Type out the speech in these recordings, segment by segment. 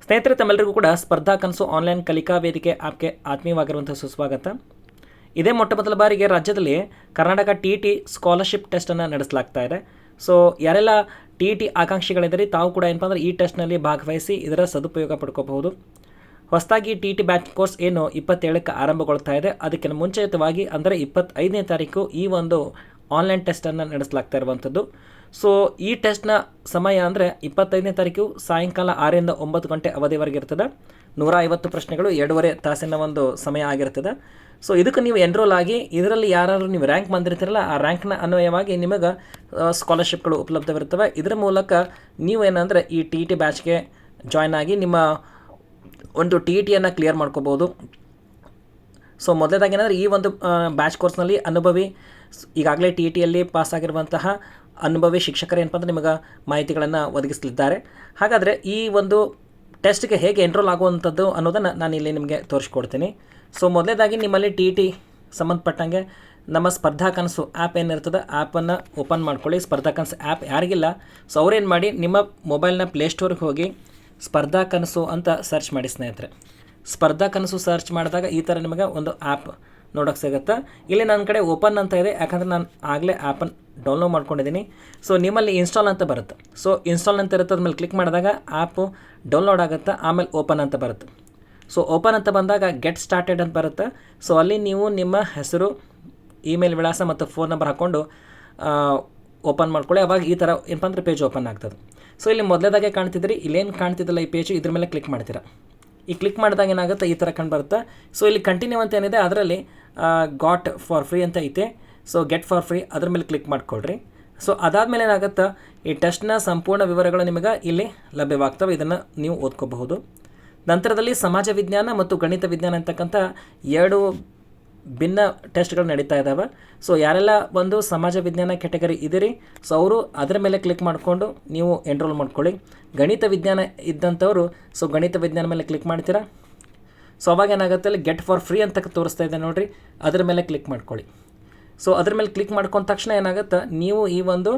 ಸ್ನೇಹಿತರೆ, ತಮ್ಮೆಲ್ಲರಿಗೂ ಕೂಡ ಸ್ಪರ್ಧಾ ಕನಸು ಆನ್ಲೈನ್ ಕಲಿಕಾ ವೇದಿಕೆ ಆಪ್ಗೆ ಆತ್ಮೀಯವಾಗಿರುವಂಥ ಸುಸ್ವಾಗತ. ಇದೇ ಮೊದಲ ಬಾರಿಗೆ ರಾಜ್ಯದಲ್ಲಿ ಕರ್ನಾಟಕ TET ಸ್ಕಾಲರ್ಶಿಪ್ ಟೆಸ್ಟನ್ನು ನಡೆಸಲಾಗ್ತಾ ಇದೆ. ಸೊ ಯಾರೆಲ್ಲ TET ಆಕಾಂಕ್ಷಿಗಳಿದ್ದಾರೆ ತಾವು ಕೂಡ ಏನಪ್ಪ ಅಂದರೆ ಈ ಟೆಸ್ಟ್ನಲ್ಲಿ ಭಾಗವಹಿಸಿ ಇದರ ಸದುಪಯೋಗ ಪಡ್ಕೋಬಹುದು. ಹೊಸದಾಗಿ TET ಬ್ಯಾಚ್ ಕೋರ್ಸ್ ಏನು 27ಕ್ಕೆ ಆರಂಭಗೊಳ್ತಾ ಇದೆ. ಅದಕ್ಕಿಂತ ಮುಂಚಿತವಾಗಿ ಅಂದರೆ 25ನೇ ತಾರೀಕು ಈ ಒಂದು ಆನ್ಲೈನ್ ಟೆಸ್ಟನ್ನು ನಡೆಸಲಾಗ್ತಾ ಇರುವಂಥದ್ದು. ಸೊ ಈ ಟೆಸ್ಟ್ನ ಸಮಯ ಅಂದರೆ 25ನೇ ತಾರೀಕು ಸಾಯಂಕಾಲ 6ರಿಂದ 9 ಗಂಟೆ ಅವಧಿವರೆಗೆ ಇರ್ತದೆ. 150 ಪ್ರಶ್ನೆಗಳು 2.5 ತಾಸಿನ ಒಂದು ಸಮಯ ಆಗಿರ್ತದೆ. ಸೊ ಇದಕ್ಕೆ ನೀವು ಎನ್ರೋಲ್ ಆಗಿ ಇದರಲ್ಲಿ ಯಾರು ನೀವು ರ್ಯಾಂಕ್ ಬಂದಿರ್ತೀರಲ್ಲ ಆ ರ್ಯಾಂಕ್ನ ಅನ್ವಯವಾಗಿ ನಿಮಗೆ ಸ್ಕಾಲರ್ಶಿಪ್ಗಳು ಉಪಲಬ್ಧವಿರ್ತವೆ. ಇದರ ಮೂಲಕ ನೀವು ಏನಂದರೆ ಈ TET ಬ್ಯಾಚ್ಗೆ ಜಾಯ್ನ್ ಆಗಿ ನಿಮ್ಮ ಒಂದು TETಯನ್ನು ಕ್ಲಿಯರ್ ಮಾಡ್ಕೋಬೋದು. ಸೊ ಮೊದಲೇದಾಗಿ ಏನಂದರೆ ಈ ಒಂದು ಬ್ಯಾಚ್ ಕೋರ್ಸ್ನಲ್ಲಿ ಅನುಭವಿ ಈಗಾಗಲೇ TETಯಲ್ಲಿ ಪಾಸ್ ಆಗಿರುವಂತಹ ಅನುಭವಿ ಶಿಕ್ಷಕರು ಏನಪ್ಪ ಅಂದರೆ ನಿಮಗೆ ಮಾಹಿತಿಗಳನ್ನು ಒದಗಿಸಲಿದ್ದಾರೆ. ಹಾಗಾದರೆ ಈ ಒಂದು ಟೆಸ್ಟ್ಗೆ ಹೇಗೆ ಎನ್ರೋಲ್ ಆಗುವಂಥದ್ದು ಅನ್ನೋದನ್ನು ನಾನು ಇಲ್ಲಿ ನಿಮಗೆ ತೋರಿಸ್ಕೊಡ್ತೀನಿ. ಸೊ ಮೊದಲೇದಾಗಿ ನಿಮ್ಮಲ್ಲಿ TET ಸಂಬಂಧಪಟ್ಟಂಗೆ ನಮ್ಮ ಸ್ಪರ್ಧಾ ಕನಸು ಆ್ಯಪ್ ಏನಿರ್ತದೆ ಆ್ಯಪನ್ನು ಓಪನ್ ಮಾಡ್ಕೊಳ್ಳಿ. ಸ್ಪರ್ಧಾ ಕನಸು ಆ್ಯಪ್ ಯಾರಿಗಿಲ್ಲ ಸೊ ಅವ್ರೇನು ಮಾಡಿ ನಿಮ್ಮ ಮೊಬೈಲ್ನ ಪ್ಲೇಸ್ಟೋರ್ಗೆ ಹೋಗಿ ಸ್ಪರ್ಧಾ ಕನಸು ಅಂತ ಸರ್ಚ್ ಮಾಡಿ ಸ್ನೇಹಿತರೆ. ಸ್ಪರ್ಧಾ ಕನಸು ಸರ್ಚ್ ಮಾಡಿದಾಗ ಈ ಥರ ನಿಮಗೆ ಒಂದು ಆ್ಯಪ್ ನೋಡೋಕ್ಕೆ ಸಿಗುತ್ತೆ. ಇಲ್ಲಿ ನನ್ನ ಕಡೆ ಓಪನ್ ಅಂತ ಇದೆ, ಯಾಕಂದರೆ ನಾನು ಆಗಲೇ ಆ್ಯಪನ್ನು ಡೌನ್ಲೋಡ್ ಮಾಡ್ಕೊಂಡಿದ್ದೀನಿ. ಸೊ ನಿಮ್ಮಲ್ಲಿ ಇನ್ಸ್ಟಾಲ್ ಅಂತ ಬರುತ್ತೆ. ಸೊ ಇನ್ಸ್ಟಾಲ್ ಅಂತ ಇರುತ್ತೆ, ಅದ್ಮೇಲೆ ಕ್ಲಿಕ್ ಮಾಡಿದಾಗ ಆ್ಯಪು ಡೌನ್ಲೋಡ್ ಆಗುತ್ತೆ. ಆಮೇಲೆ ಓಪನ್ ಅಂತ ಬರುತ್ತೆ. ಸೊ ಓಪನ್ ಅಂತ ಬಂದಾಗ ಗೆಟ್ ಸ್ಟಾರ್ಟೆಡ್ ಅಂತ ಬರುತ್ತೆ. ಸೊ ಅಲ್ಲಿ ನೀವು ನಿಮ್ಮ ಹೆಸರು, ಇಮೇಲ್ ವಿಳಾಸ ಮತ್ತು ಫೋನ್ ನಂಬರ್ ಹಾಕ್ಕೊಂಡು ಓಪನ್ ಮಾಡ್ಕೊಳ್ಳಿ. ಅವಾಗ ಈ ಥರ ಏನಪ್ಪ ಅಂದರೆ ಪೇಜ್ ಓಪನ್ ಆಗ್ತದೆ. ಸೊ ಇಲ್ಲಿ ಮೊದಲೇದಾಗೆ ಕಾಣ್ತಿದ್ರಿ, ಇಲ್ಲೇನು ಕಾಣ್ತಿದ್ದಲ್ಲ ಈ ಪೇಜು, ಇದ್ರ ಮೇಲೆ ಕ್ಲಿಕ್ ಮಾಡ್ತೀರಾ. ಈ ಕ್ಲಿಕ್ ಮಾಡಿದಾಗ ಏನಾಗುತ್ತೆ ಈ ಥರ ಕಂಡು ಬರುತ್ತೆ. ಸೊ ಇಲ್ಲಿ ಕಂಟಿನ್ಯೂ ಅಂತ ಏನಿದೆ ಅದರಲ್ಲಿ ಗಾಟ್ ಫಾರ್ ಫ್ರೀ ಅಂತ ಐತೆ. ಸೊ ಗೆಟ್ ಫಾರ್ ಫ್ರೀ ಅದ್ರ ಮೇಲೆ ಕ್ಲಿಕ್ ಮಾಡಿಕೊಡ್ರಿ. ಸೊ ಅದಾದಮೇಲೆ ಏನಾಗುತ್ತೆ ಈ ಟೆಸ್ಟ್ನ ಸಂಪೂರ್ಣ ವಿವರಗಳು ನಿಮಗೆ ಇಲ್ಲಿ ಲಭ್ಯವಾಗ್ತವೆ. ಇದನ್ನು ನೀವು ಓದ್ಕೋಬಹುದು. ನಂತರದಲ್ಲಿ ಸಮಾಜ ವಿಜ್ಞಾನ ಮತ್ತು ಗಣಿತ ವಿಜ್ಞಾನ ಅಂತಕ್ಕಂಥ 2 ಭಿನ್ನ ಟೆಸ್ಟ್ಗಳು ನಡೀತಾ ಇದ್ದಾವೆ. ಸೊ ಯಾರೆಲ್ಲ ಒಂದು ಸಮಾಜ ವಿಜ್ಞಾನ ಕ್ಯಾಟಗರಿ ಇದ್ದೀರಿ ಸೊ ಅವರು ಅದರ ಮೇಲೆ ಕ್ಲಿಕ್ ಮಾಡಿಕೊಂಡು ನೀವು ಎನ್ರೋಲ್ ಮಾಡ್ಕೊಳ್ಳಿ. ಗಣಿತ ವಿಜ್ಞಾನ ಇದ್ದಂಥವರು ಸೊ ಗಣಿತ ವಿಜ್ಞಾನ ಮೇಲೆ ಕ್ಲಿಕ್ ಮಾಡ್ತೀರಾ. ಸೊ ಅವಾಗ ಏನಾಗುತ್ತೆ ಅಲ್ಲಿ ಗೆಟ್ ಫಾರ್ ಫ್ರೀ ಅಂತ ತೋರಿಸ್ತಾ ಇದೆ ನೋಡಿರಿ, ಅದರ ಮೇಲೆ ಕ್ಲಿಕ್ ಮಾಡ್ಕೊಳ್ಳಿ. ಸೊ ಅದ್ರ ಮೇಲೆ ಕ್ಲಿಕ್ ಮಾಡ್ಕೊಂಡ ತಕ್ಷಣ ಏನಾಗುತ್ತೆ ನೀವು ಈ ಒಂದು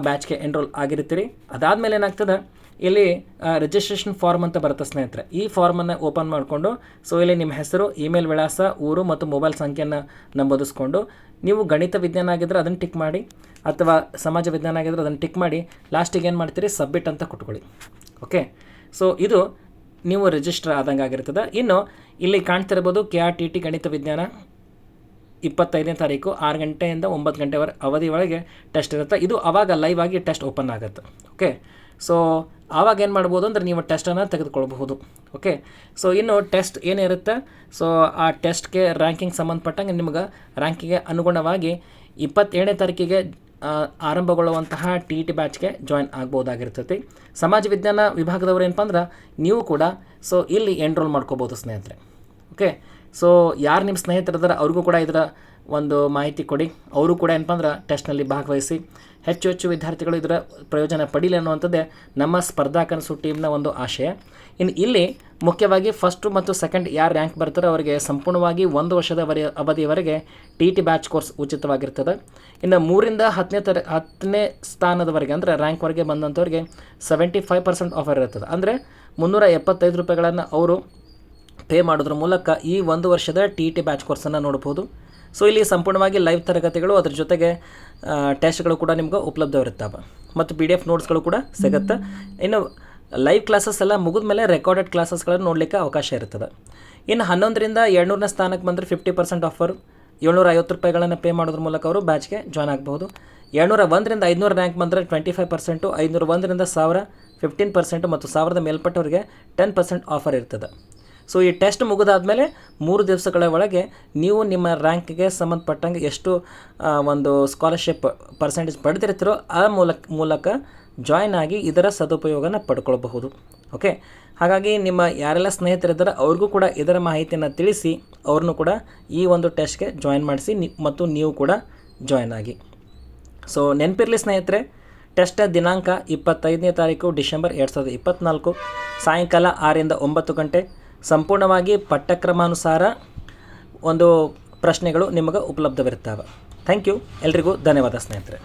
ಬ್ಯಾಚ್ಗೆ ಎನ್ರೋಲ್ ಆಗಿರ್ತೀರಿ. ಅದಾದಮೇಲೆ ಏನಾಗ್ತದೆ ಇಲ್ಲಿ ರಿಜಿಸ್ಟ್ರೇಷನ್ ಫಾರ್ಮ್ ಅಂತ ಬರುತ್ತೆ ಸ್ನೇಹಿತರೆ. ಈ ಫಾರ್ಮನ್ನು ಓಪನ್ ಮಾಡಿಕೊಂಡು ಸೊ ಇಲ್ಲಿ ನಿಮ್ಮ ಹೆಸರು, ಇಮೇಲ್ ವಿಳಾಸ, ಊರು ಮತ್ತು ಮೊಬೈಲ್ ಸಂಖ್ಯೆಯನ್ನು ನಮೂದಿಸ್ಕೊಂಡು ನೀವು ಗಣಿತ ವಿಜ್ಞಾನ ಆಗಿದ್ದರೆ ಅದನ್ನು ಟಿಕ್ ಮಾಡಿ ಅಥವಾ ಸಮಾಜ ವಿಜ್ಞಾನ ಆಗಿದ್ದರೆ ಅದನ್ನು ಟಿಕ್ ಮಾಡಿ ಲಾಸ್ಟಿಗೆ ಏನು ಮಾಡ್ತೀರಿ ಸಬ್ಮಿಟ್ ಅಂತ ಕೊಟ್ಕೊಳ್ಳಿ. ಓಕೆ, ಸೊ ಇದು ನೀವು ರಿಜಿಸ್ಟರ್ ಆದಂಗೆ ಆಗಿರ್ತದೆ. ಇನ್ನು ಇಲ್ಲಿ ಕಾಣ್ತಿರ್ಬೋದು KRTT ಗಣಿತ ವಿಜ್ಞಾನ 25ನೇ ತಾರೀಕು 6 ಗಂಟೆಯಿಂದ 9 ಗಂಟೆವರೆಗೆ ಅವಧಿ ಒಳಗೆ ಟೆಸ್ಟ್ ಇರುತ್ತೆ. ಇದು ಆವಾಗ ಲೈವ್ ಆಗಿ ಟೆಸ್ಟ್ ಓಪನ್ ಆಗುತ್ತೆ. ಓಕೆ, ಸೊ ಆವಾಗ ಏನು ಮಾಡ್ಬೋದು ಅಂದರೆ ನೀವು ಟೆಸ್ಟನ್ನು ತೆಗೆದುಕೊಳ್ಬಹುದು. ಓಕೆ, ಸೊ ಇನ್ನು ಟೆಸ್ಟ್ ಏನಿರುತ್ತೆ ಸೊ ಆ ಟೆಸ್ಟ್ಗೆ ರ್ಯಾಂಕಿಂಗ್ ಸಂಬಂಧಪಟ್ಟಂಗೆ ನಿಮ್ಗೆ ರ್ಯಾಂಕಿಗೆ ಅನುಗುಣವಾಗಿ 27ನೇ ತಾರೀಕಿಗೆ ಆರಂಭಗೊಳ್ಳುವಂತಹ TET ಬ್ಯಾಚ್ಗೆ ಜಾಯ್ನ್ ಆಗ್ಬೋದಾಗಿರ್ತೈತಿ. ಸಮಾಜ ವಿಜ್ಞಾನ ವಿಭಾಗದವರು ಏನಪ್ಪ ಅಂದ್ರೆ ನೀವು ಕೂಡ ಸೊ ಇಲ್ಲಿ ಎನ್ರೋಲ್ ಮಾಡ್ಕೋಬೋದು ಸ್ನೇಹಿತರೆ. ಓಕೆ, ಸೊ ಯಾರು ನಿಮ್ಮ ಸ್ನೇಹಿತರಿದ್ದಾರೆ ಅವ್ರಿಗೂ ಕೂಡ ಇದರ ಒಂದು ಮಾಹಿತಿ ಕೊಡಿ. ಅವರು ಕೂಡ ಏನಪ್ಪ ಅಂದ್ರೆ ಟೆಸ್ಟ್ನಲ್ಲಿ ಭಾಗವಹಿಸಿ ಹೆಚ್ಚು ವಿದ್ಯಾರ್ಥಿಗಳು ಇದರ ಪ್ರಯೋಜನ ಪಡೀಲಿ ಅನ್ನುವಂಥದ್ದೇ ನಮ್ಮ ಸ್ಪರ್ಧಾ ಕನಸು ಟೀಮ್ನ ಒಂದು ಆಶಯ. ಇನ್ನು ಇಲ್ಲಿ ಮುಖ್ಯವಾಗಿ ಫಸ್ಟು ಮತ್ತು ಸೆಕೆಂಡ್ ಯಾರು ರ್ಯಾಂಕ್ ಬರ್ತಾರೋ ಅವರಿಗೆ ಸಂಪೂರ್ಣವಾಗಿ 1 ವರ್ಷದ ಅವಧಿಯವರೆಗೆ TET ಬ್ಯಾಚ್ ಕೋರ್ಸ್ ಉಚಿತವಾಗಿರ್ತದೆ. ಇನ್ನು 3ರಿಂದ 10ನೇ ಸ್ಥಾನದವರೆಗೆ ಅಂದರೆ ರ್ಯಾಂಕ್ವರೆಗೆ ಬಂದಂಥವ್ರಿಗೆ 75% ಆಫರ್ ಇರ್ತದೆ. ಅಂದರೆ 375 ರೂಪಾಯಿಗಳನ್ನು ಅವರು ಪೇ ಮಾಡೋದ್ರ ಮೂಲಕ ಈ 1 ವರ್ಷದ TET ಬ್ಯಾಚ್ ಕೋರ್ಸನ್ನು ನೋಡ್ಬೋದು. ಸೊ ಇಲ್ಲಿ ಸಂಪೂರ್ಣವಾಗಿ ಲೈವ್ ತರಗತಿಗಳು ಅದ್ರ ಜೊತೆಗೆ ಟೆಸ್ಟ್ಗಳು ಕೂಡ ನಿಮ್ಗೆ ಉಪಲಬ್ಧವಿರುತ್ತವೆ ಮತ್ತು PDF ನೋಟ್ಸ್ಗಳು ಕೂಡ ಸಿಗುತ್ತೆ. ಇನ್ನು ಲೈವ್ ಕ್ಲಾಸಸ್ ಎಲ್ಲ ಮುಗಿದ ಮೇಲೆ ರೆಕಾರ್ಡೆಡ್ ಕ್ಲಾಸಸ್ಗಳನ್ನು ನೋಡಲಿಕ್ಕೆ ಅವಕಾಶ ಇರ್ತದೆ. ಇನ್ನು 11ರಿಂದ 200ನೇ ಸ್ಥಾನಕ್ಕೆ ಬಂದರೆ 50% ಆಫರ್, 750 ರೂಪಾಯಿಗಳನ್ನು ಪೇ ಮಾಡೋದ್ರ ಮೂಲಕ ಅವರು ಬ್ಯಾಚ್ಗೆ ಜಾಯ್ನ್ ಆಗಬಹುದು. 201ರಿಂದ 500 ರ್ಯಾಂಕ್ ಬಂದರೆ 25%, 501ರಿಂದ 1000 15% ಮತ್ತು 1000 ಮೇಲ್ಪಟ್ಟವರಿಗೆ 10% ಆಫರ್ ಇರ್ತದೆ. ಸೊ ಈ ಟೆಸ್ಟ್ ಮುಗಿದಾದಮೇಲೆ 3 ದಿವಸಗಳ ಒಳಗೆ ನೀವು ನಿಮ್ಮ ರ್ಯಾಂಕ್ಗೆ ಸಂಬಂಧಪಟ್ಟಂಗೆ ಎಷ್ಟು ಒಂದು ಸ್ಕಾಲರ್ಶಿಪ್ ಪರ್ಸೆಂಟೇಜ್ ಪಡೆದಿರ್ತೀರೋ ಆ ಮೂಲಕ ಜಾಯ್ನ್ ಆಗಿ ಇದರ ಸದುಪಯೋಗನ ಪಡ್ಕೊಳ್ಬಹುದು. ಓಕೆ, ಹಾಗಾಗಿ ನಿಮ್ಮ ಯಾರೆಲ್ಲ ಸ್ನೇಹಿತರಿದ್ದಾರೆ ಅವ್ರಿಗೂ ಕೂಡ ಇದರ ಮಾಹಿತಿಯನ್ನು ತಿಳಿಸಿ ಅವ್ರನ್ನೂ ಕೂಡ ಈ ಒಂದು ಟೆಸ್ಟ್ಗೆ ಜಾಯ್ನ್ ಮಾಡಿಸಿ ಮತ್ತು ನೀವು ಕೂಡ ಜಾಯ್ನ್ ಆಗಿ. ಸೊ ನೆನಪಿರಲಿ ಸ್ನೇಹಿತರೆ, ಟೆಸ್ಟ್ ದಿನಾಂಕ 25ನೇ ತಾರೀಕು ಡಿಸೆಂಬರ್ 2024 ಸಾಯಂಕಾಲ 6ರಿಂದ 9 ಗಂಟೆ. ಸಂಪೂರ್ಣವಾಗಿ ಪಠ್ಯಕ್ರಮಾನುಸಾರ ಒಂದು ಪ್ರಶ್ನೆಗಳು ನಿಮಗೆ ಉಪಲಬ್ಧವಿರ್ತವೆ. ಥ್ಯಾಂಕ್ ಯು, ಎಲ್ರಿಗೂ ಧನ್ಯವಾದ ಸ್ನೇಹಿತರೆ.